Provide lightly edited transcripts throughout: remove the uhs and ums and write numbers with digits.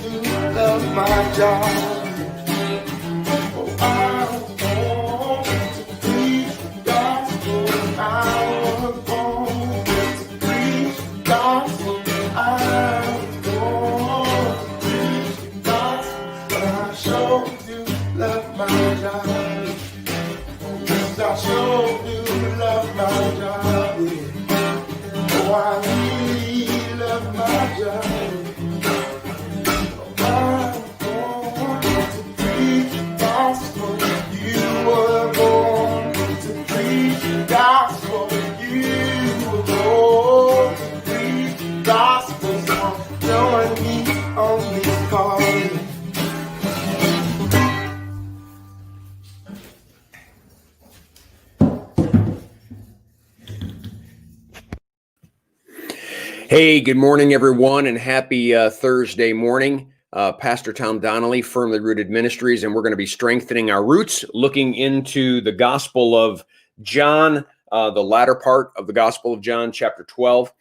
to love my job. Oh, I want to preach the gospel. I was born to preach the gospel. I was born to preach the gospel. But I sure do love my job. Yes, I sure do love my job. Yeah. Oh, I really love my job. Hey, good morning, everyone, and happy Thursday morning. Pastor Tom Donnelly, Firmly Rooted Ministries, and we're going to be strengthening our roots, looking into the Gospel of John, the latter part of the Gospel of John, chapter 12.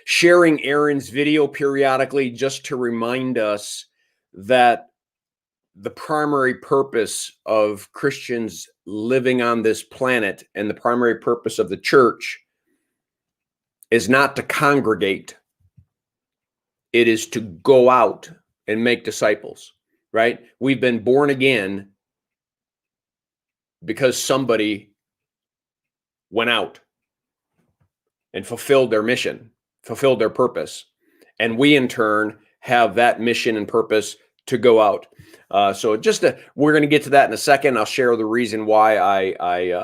Sharing Aaron's video periodically just to remind us that the primary purpose of Christians living on this planet and the primary purpose of the church is not to congregate. It is to go out and make disciples, right? We've been born again because somebody went out and fulfilled their mission, fulfilled their purpose. And we in turn have that mission and purpose to go out. So we're going to get to that in a second. I'll share the reason why I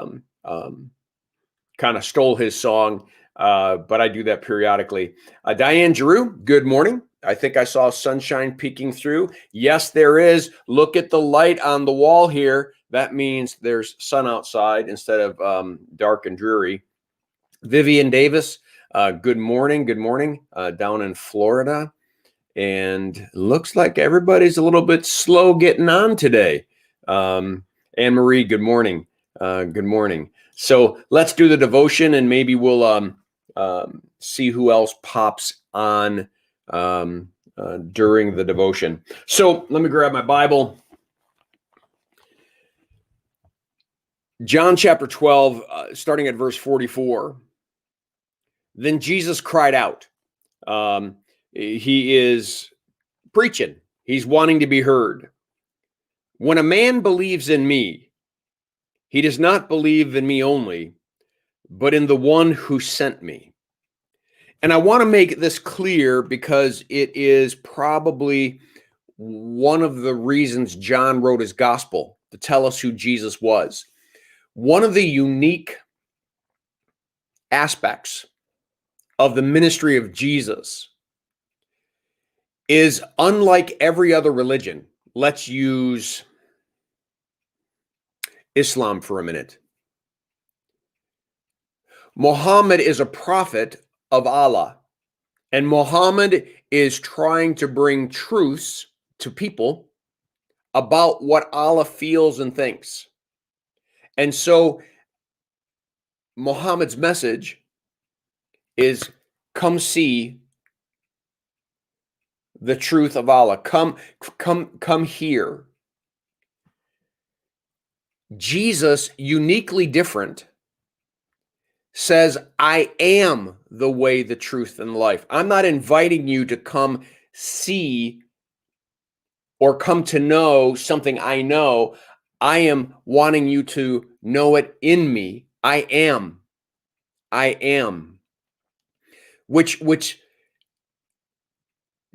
kind of stole his song. But I do that periodically. Diane Giroux, good morning. I think I saw sunshine peeking through. Yes, there is. Look at the light on the wall here. That means there's sun outside instead of dark and dreary. Vivian Davis, good morning. Good morning down in Florida. And looks like everybody's a little bit slow getting on today. Anne Marie, good morning. Good morning. So let's do the devotion and maybe we'll see who else pops on during the devotion. So let me grab my Bible. John chapter 12, starting at verse 44. Then Jesus cried out. He is preaching. He's wanting to be heard. When a man believes in me, he does not believe in me only, but in the one who sent me. And I want to make this clear because it is probably one of the reasons John wrote his gospel, to tell us who Jesus was. One of the unique aspects of the ministry of Jesus is, unlike every other religion, let's use Islam for a minute. Muhammad is a prophet of Allah, and Muhammad is trying to bring truths to people about what Allah feels and thinks. And so Muhammad's message is, come see the truth of Allah. Come here. Jesus, uniquely different, says, I am the way, the truth, and life. I'm not inviting you to come see or come to know something I know. I am wanting you to know it in me. I am. Which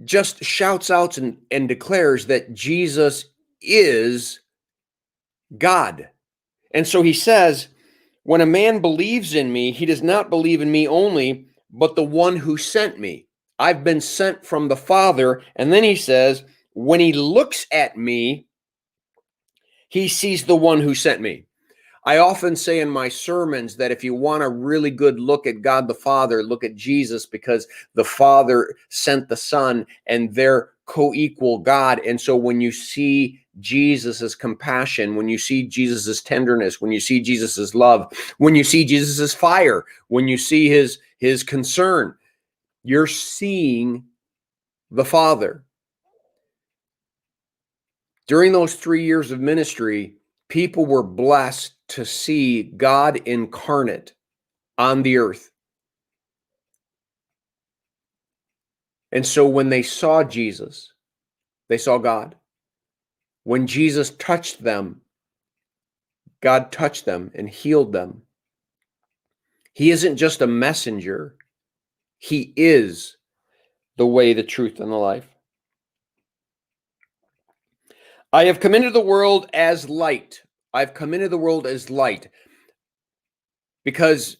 just shouts out and declares that Jesus is God. And so he says, when a man believes in me, he does not believe in me only, but the one who sent me. I've been sent from the Father. And then he says, when he looks at me, he sees the one who sent me. I often say in my sermons that if you want a really good look at God the Father, look at Jesus, because the Father sent the Son and they're co-equal God. And so when you see Jesus's compassion, when you see Jesus's tenderness, when you see Jesus's love, when you see Jesus's fire, when you see his concern, you're seeing the Father. During those 3 years of ministry, people were blessed to see God incarnate on the earth. And so when they saw Jesus, they saw God. When Jesus touched them, God touched them and healed them. He isn't just a messenger. He is the way, the truth, and the life. I have come into the world as light. I've come into the world as light. Because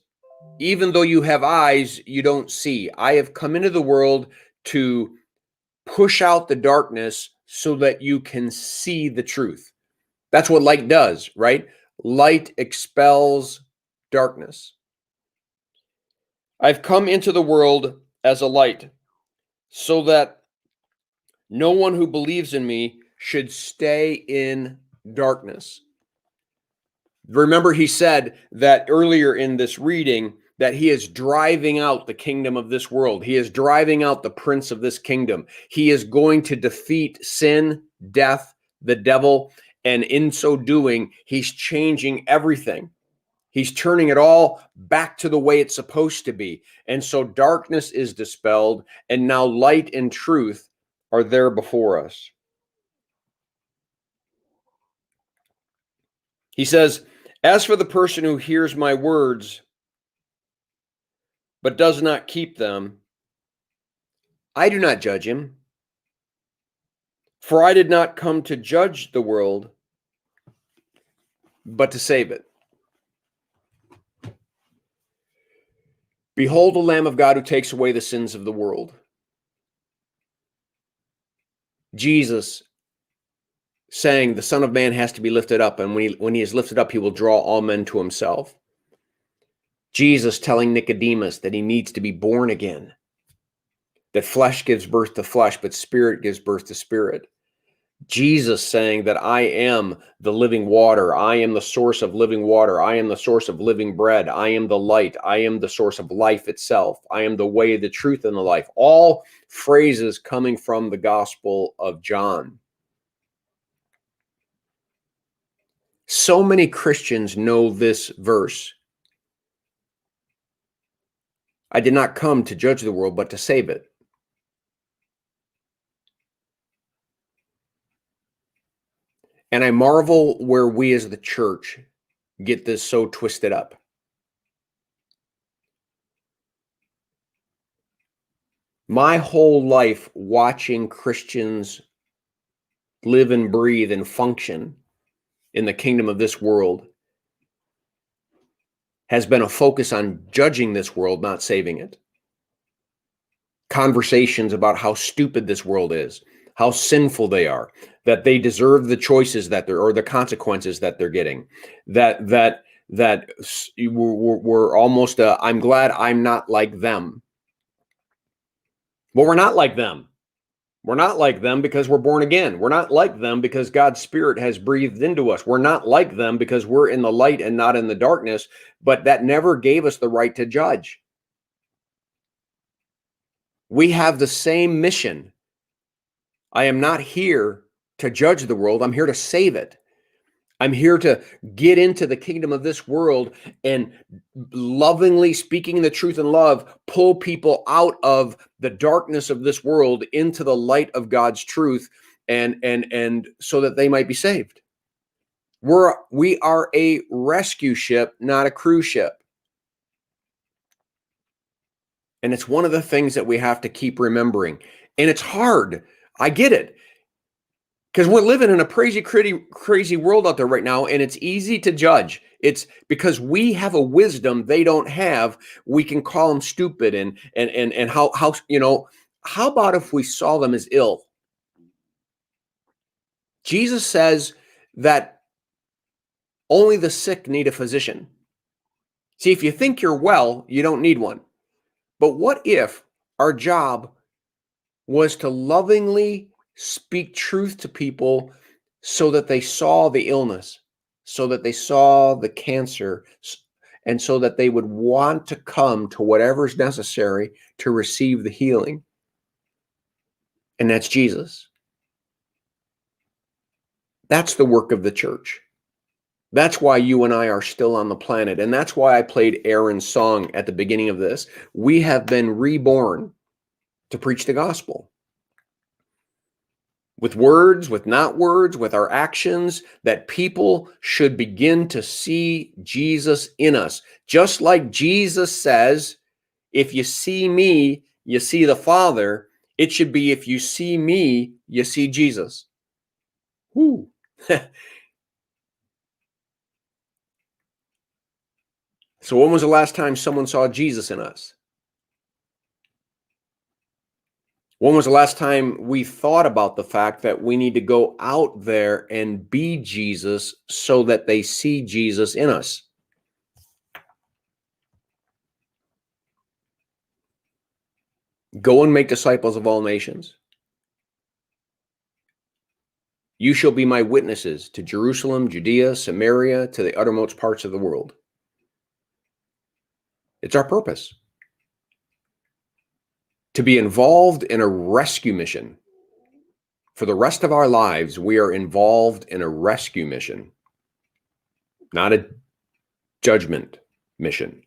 even though you have eyes, you don't see. I have come into the world to push out the darkness so that you can see the truth. That's what light does, right? Light expels darkness. I've come into the world as a light so that no one who believes in me should stay in darkness. Remember, he said that earlier in this reading that he is driving out the kingdom of this world. He is driving out the prince of this kingdom. He is going to defeat sin, death, the devil, and in so doing, he's changing everything. He's turning it all back to the way it's supposed to be. And so darkness is dispelled, and now light and truth are there before us. He says, as for the person who hears my words but does not keep them, I do not judge him. For I did not come to judge the world, but to save it. Behold the Lamb of God who takes away the sins of the world. Jesus saying the Son of Man has to be lifted up, and when he is lifted up, he will draw all men to himself. Jesus telling Nicodemus that he needs to be born again, that flesh gives birth to flesh, but spirit gives birth to spirit. Jesus saying that I am the living water. I am the source of living water. I am the source of living bread. I am the light. I am the source of life itself. I am the way, the truth, and the life. All phrases coming from the Gospel of John. So many Christians know this verse. I did not come to judge the world, but to save it. And I marvel where we as the church get this so twisted up. My whole life watching Christians live and breathe and function in the kingdom of this world has been a focus on judging this world, not saving it. Conversations about how stupid this world is, how sinful they are, that they deserve the choices that they're, or the consequences that they're getting, that we're almost I'm glad I'm not like them. Well, we're not like them. We're not like them because we're born again. We're not like them because God's Spirit has breathed into us. We're not like them because we're in the light and not in the darkness, but that never gave us the right to judge. We have the same mission. I am not here to judge the world. I'm here to save it. I'm here to get into the kingdom of this world and lovingly, speaking the truth in love, pull people out of the darkness of this world into the light of God's truth, and so that they might be saved. We are a rescue ship, not a cruise ship. And it's one of the things that we have to keep remembering. And it's hard. I get it. Because we're living in a crazy world out there right now, and it's easy to judge. It's because we have a wisdom they don't have. We can call them stupid, and how how about if we saw them as ill? Jesus says that only the sick need a physician. See, if you think you're well, you don't need one. But what if our job was to lovingly speak truth to people so that they saw the illness, so that they saw the cancer, and so that they would want to come to whatever's necessary to receive the healing? and that's Jesus. That's the work of the church. That's why you and I are still on the planet. And that's why I played Aaron's song at the beginning of this. We have been reborn to preach the gospel. With words, with not words, with our actions, that people should begin to see Jesus in us. Just like Jesus says, if you see me, you see the Father. It should be, if you see me, you see Jesus. Woo. So when was the last time someone saw Jesus in us? When was the last time we thought about the fact that we need to go out there and be Jesus so that they see Jesus in us? Go and make disciples of all nations. You shall be my witnesses to Jerusalem, Judea, Samaria, to the uttermost parts of the world. It's our purpose to be involved in a rescue mission. For the rest of our lives, we are involved in a rescue mission, not a judgment mission.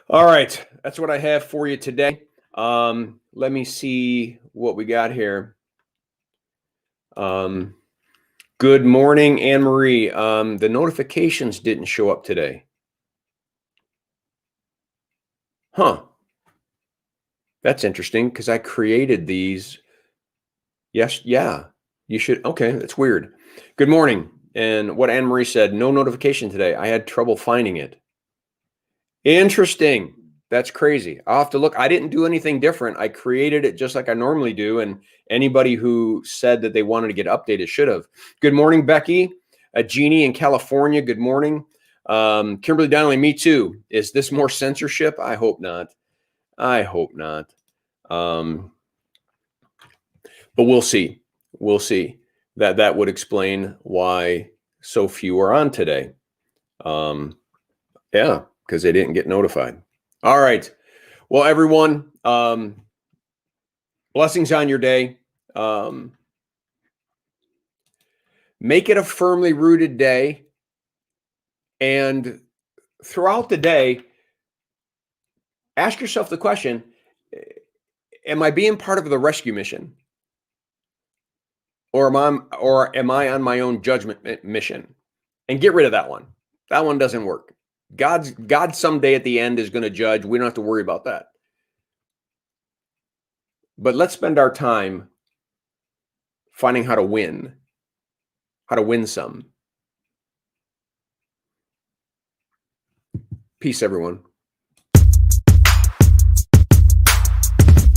All right, that's what I have for you today. Let me see what we got here. Good morning, Anne-Marie. The notifications didn't show up today. Huh. That's interesting because I created these. Yes, yeah, you should. Okay, that's weird. Good morning. And what Anne-Marie said, no notification today. I had trouble finding it. Interesting. That's crazy. I'll have to look. I didn't do anything different. I created it just like I normally do. And anybody who said that they wanted to get updated should have. Good morning, Becky. Jeannie in California. Good morning. Kimberly Donnelly, me too. Is this more censorship? I hope not. I hope not. But we'll see. We'll see. That would explain why so few are on today. Yeah, because they didn't get notified. All right. Well, everyone, blessings on your day. Make it a firmly rooted day. And throughout the day, ask yourself the question, am I being part of the rescue mission? Or am I on my own judgment mission? And get rid of that one. That one doesn't work. God someday at the end is going to judge. We don't have to worry about that. But let's spend our time finding how to win some. Peace, everyone.